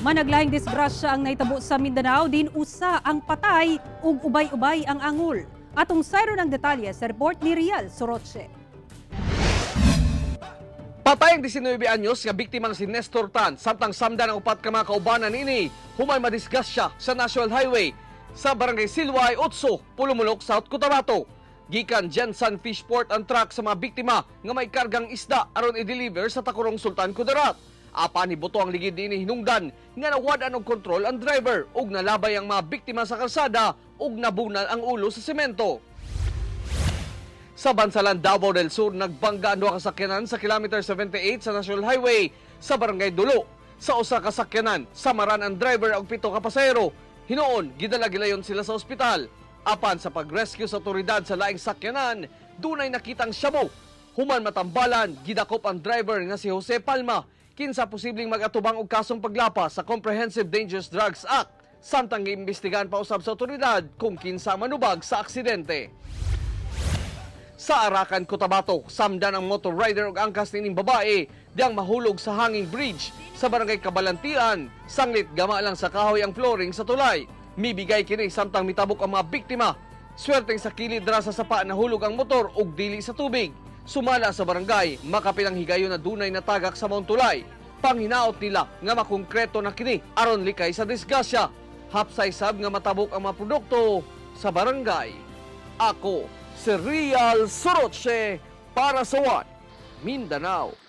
Managlahing disgrasya ang naitabo sa Mindanao, din usa ang patay ug ubay-ubay ang angol. Atong sayro ng detalye sa report ni Rial Soroche. Patay ang 19 anyos nga biktima si Nestor Tan samtang samdan ang upat ka mga kaubanan ini humay madisgrasya sa National Highway sa Barangay Silway, 8, Pulumulok, South Cotabato. Gikan Jensen Fishport ang truck sa mga biktima nga may kargang isda aron i-deliver sa Takurong Sultan Kudarat. Apan hibuto ang ligid ini hinungdan nga nawadan og kontrol ang driver ug nalabay ang mga biktima sa kalsada ug nabunal ang ulo sa semento. Sa Bansalan, Davao del Sur, nagbangga ang duha ka sakyanan sa kilometer 78 sa National Highway sa Barangay Dulo. Sa usa ka sakyanan, samaran ang driver ug 7 ka pasahero. Hinoon, gidala-gilayon sila sa ospital. Apan sa pag-rescue sa otoridad sa laing sakyanan, dunay nakitang shabu. Human matambalan, gidakop ang driver nga si Jose Palma. Kinsa posibleng mag-atubang og kasong paglapas sa Comprehensive Dangerous Drugs Act. Samtang giimbestigahan pa usab sa otoridad kung kinsa manubag sa aksidente. Sa Arakan, Cotabato, samdan ang motor rider ug angkas nining babae diyang mahulog sa hanging bridge sa Barangay Kabalantian. Sanglit gama lang sa kahoy ang flooring sa tulay. Mibigay kini samtang mitabok ang mga biktima. Swerteng sa kilid ra sa sapa nahulog ang motor ug dili sa tubig. Sumala sa barangay, makapilang higayon na dunay natagak sa maong tulay. Panghinaot nila nga makongkreto na kini aron likay sa disgrasya. Hapsay sab nga matabok ang mga produkto sa barangay. Ako, si Rial Soroche para sa One Mindanao.